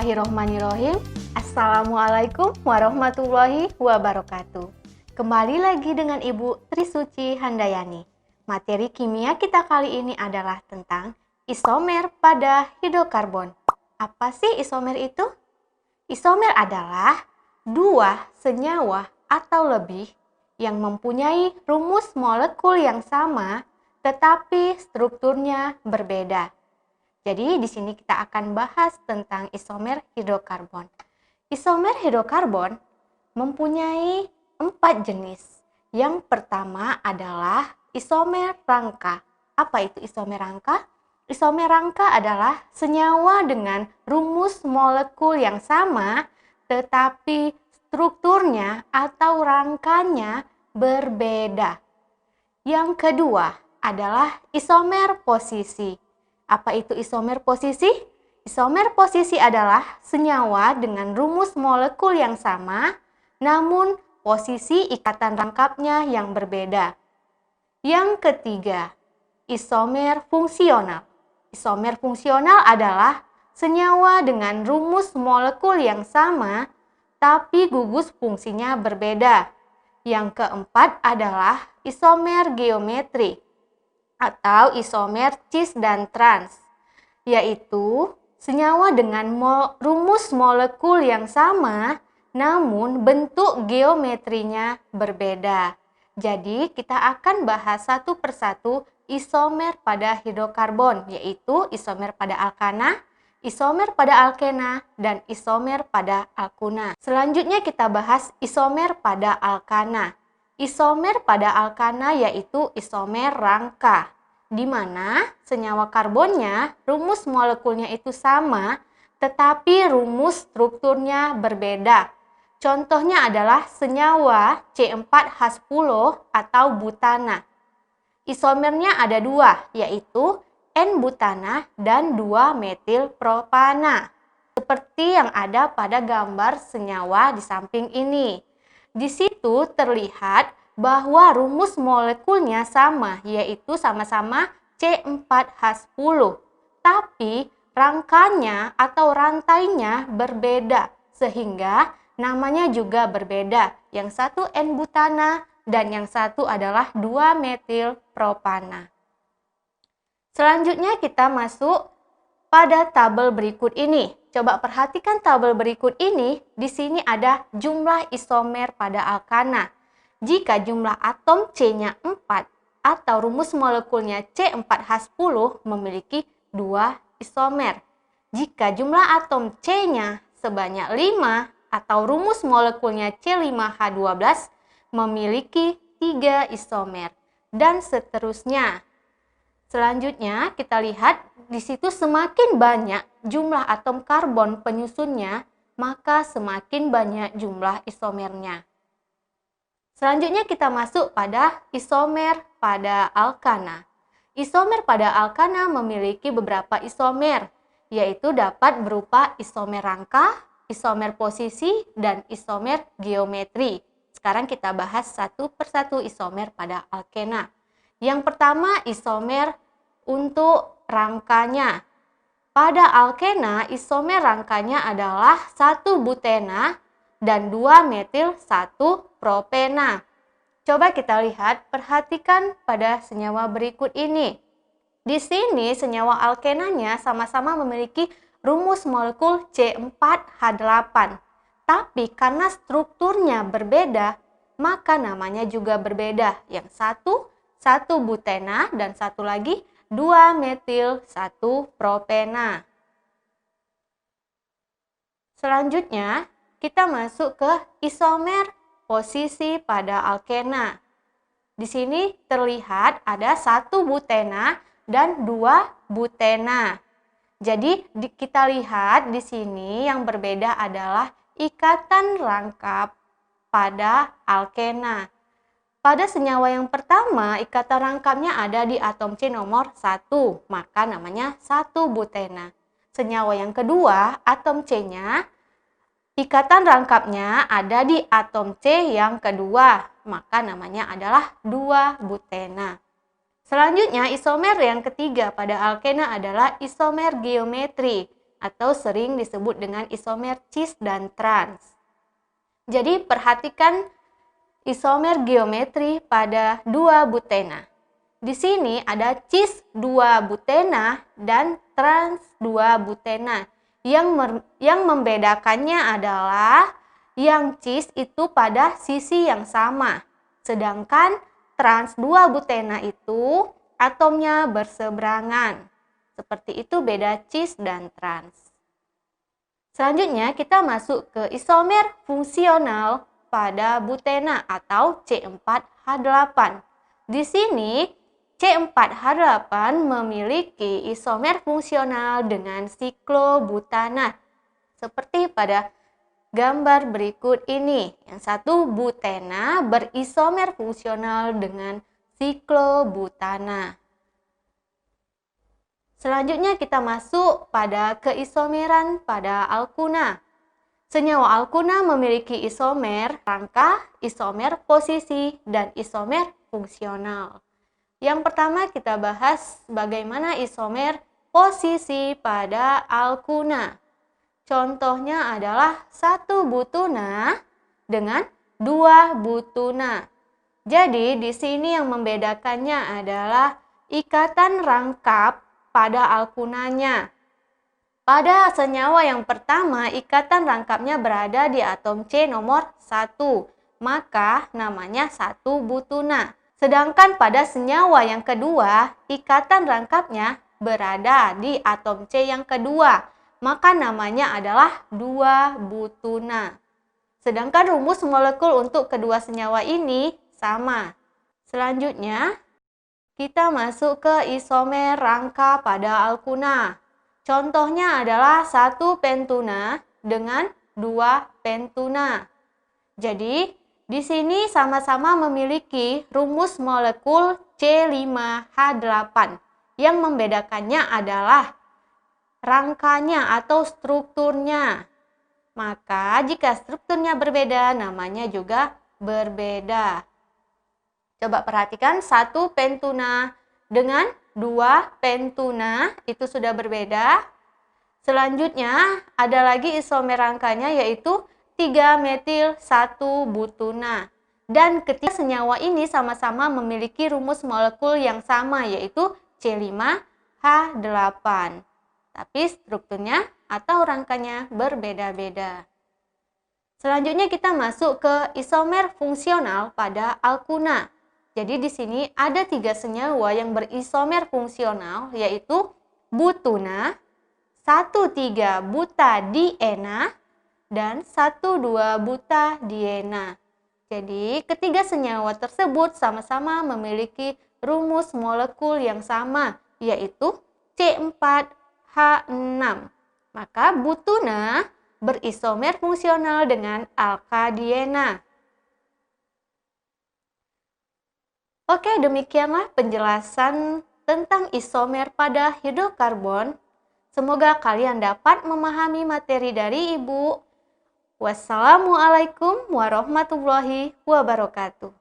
Bismillahirrohmanirrohim. Assalamualaikum warahmatullahi wabarakatuh. Kembali lagi dengan Ibu Trisuci Handayani. Materi kimia kita kali ini adalah tentang isomer pada hidrokarbon. Apa sih isomer itu? Isomer adalah dua senyawa atau lebih yang mempunyai rumus molekul yang sama tetapi strukturnya berbeda. Jadi di sini kita akan bahas tentang isomer hidrokarbon. Isomer hidrokarbon mempunyai 4 jenis. Yang pertama adalah isomer rangka. Apa itu isomer rangka? Isomer rangka adalah senyawa dengan rumus molekul yang sama tetapi strukturnya atau rangkanya berbeda. Yang kedua adalah isomer posisi. Apa itu isomer posisi? Isomer posisi adalah senyawa dengan rumus molekul yang sama, namun posisi ikatan rangkapnya yang berbeda. Yang ketiga, isomer fungsional. Isomer fungsional adalah senyawa dengan rumus molekul yang sama, tapi gugus fungsinya berbeda. Yang keempat adalah isomer geometri atau isomer cis dan trans, yaitu senyawa dengan rumus molekul yang sama namun bentuk geometrinya berbeda. Jadi kita akan bahas satu persatu isomer pada hidrokarbon, yaitu isomer pada alkana, isomer pada alkena, dan isomer pada alkuna. Selanjutnya kita bahas isomer pada alkana. Isomer pada alkana yaitu isomer rangka, di mana senyawa karbonnya rumus molekulnya itu sama, tetapi rumus strukturnya berbeda. Contohnya adalah senyawa C4H10 atau butana. Isomernya ada dua, yaitu N-butana dan 2-metil-propana. Seperti yang ada pada gambar senyawa di samping ini. Di situ terlihat bahwa rumus molekulnya sama, yaitu sama-sama C4H10. Tapi rangkanya atau rantainya berbeda, sehingga namanya juga berbeda. Yang satu N-butana dan yang satu adalah 2-metil-propana. Selanjutnya kita masuk pada tabel berikut ini. Coba perhatikan tabel berikut ini. Di sini ada jumlah isomer pada alkana. Jika jumlah atom C-nya 4 atau rumus molekulnya C4H10 memiliki 2 isomer. Jika jumlah atom C-nya sebanyak 5 atau rumus molekulnya C5H12 memiliki 3 isomer. Dan seterusnya. Selanjutnya kita lihat di situ semakin banyak jumlah atom karbon penyusunnya, maka semakin banyak jumlah isomernya. Selanjutnya kita masuk pada isomer pada alkana. Isomer pada alkana memiliki beberapa isomer, yaitu dapat berupa isomer rangka, isomer posisi, dan isomer geometri. Sekarang kita bahas satu persatu isomer pada alkena. Yang pertama isomer untuk rangkanya. Pada alkena isomer rangkanya adalah 1 butena dan 2 metil 1 propena. Coba kita lihat, perhatikan pada senyawa berikut ini. Di sini senyawa alkenanya sama-sama memiliki rumus molekul C4H8. Tapi karena strukturnya berbeda, maka namanya juga berbeda. Yang satu butena dan satu lagi 2 metil 1 propena. Selanjutnya kita masuk ke isomer posisi pada alkena. Di sini terlihat ada 1 butena dan 2 butena. Jadi kita lihat di sini yang berbeda adalah ikatan rangkap pada alkena. Pada senyawa yang pertama, ikatan rangkapnya ada di atom C nomor 1, maka namanya 1 butena. Senyawa yang kedua, atom C-nya, ikatan rangkapnya ada di atom C yang kedua, maka namanya adalah 2 butena. Selanjutnya, isomer yang ketiga pada alkena adalah isomer geometri. atau sering disebut dengan isomer cis dan trans. Jadi perhatikan isomer geometri pada 2-butena. Di sini ada cis 2-butena dan trans 2-butena. Yang membedakannya adalah yang cis itu pada sisi yang sama. Sedangkan trans 2-butena itu atomnya berseberangan. Seperti itu beda cis dan trans. Selanjutnya kita masuk ke isomer fungsional pada butena atau C4H8. Di sini C4H8 memiliki isomer fungsional dengan siklobutana. Seperti pada gambar berikut ini. Yang satu butena berisomer fungsional dengan siklobutana. Selanjutnya kita masuk pada keisomeran pada alkuna. Senyawa alkuna memiliki isomer rangka, isomer posisi, dan isomer fungsional. Yang pertama kita bahas bagaimana isomer posisi pada alkuna. Contohnya adalah 1 butuna dengan 2 butuna. Jadi di sini yang membedakannya adalah ikatan rangkap pada alkunanya. Pada senyawa yang pertama, ikatan rangkapnya berada di atom C nomor 1, maka namanya 1 butuna. Sedangkan pada senyawa yang kedua, ikatan rangkapnya berada di atom C yang kedua, maka namanya adalah 2 butuna. Sedangkan rumus molekul untuk kedua senyawa ini sama. Selanjutnya, kita masuk ke isomer rangka pada alkuna. Contohnya adalah 1 pentuna dengan 2 pentuna. Jadi, di sini sama-sama memiliki rumus molekul C5H8. Yang membedakannya adalah rangkanya atau strukturnya. Maka, jika strukturnya berbeda, namanya juga berbeda. Coba perhatikan 1 pentuna dengan 2 pentuna itu sudah berbeda. Selanjutnya ada lagi isomer rangkanya yaitu 3 metil 1 butuna. Dan ketiga senyawa ini sama-sama memiliki rumus molekul yang sama yaitu C5H8. Tapi strukturnya atau rangkanya berbeda-beda. Selanjutnya kita masuk ke isomer fungsional pada alkuna. Jadi di sini ada 3 senyawa yang berisomer fungsional yaitu butuna, 1,3 butadiena, dan 1,2 butadiena. Jadi ketiga senyawa tersebut sama-sama memiliki rumus molekul yang sama yaitu C4H6. Maka butuna berisomer fungsional dengan alkadiena. Oke, demikianlah penjelasan tentang isomer pada hidrokarbon. Semoga kalian dapat memahami materi dari Ibu. Wassalamualaikum warahmatullahi wabarakatuh.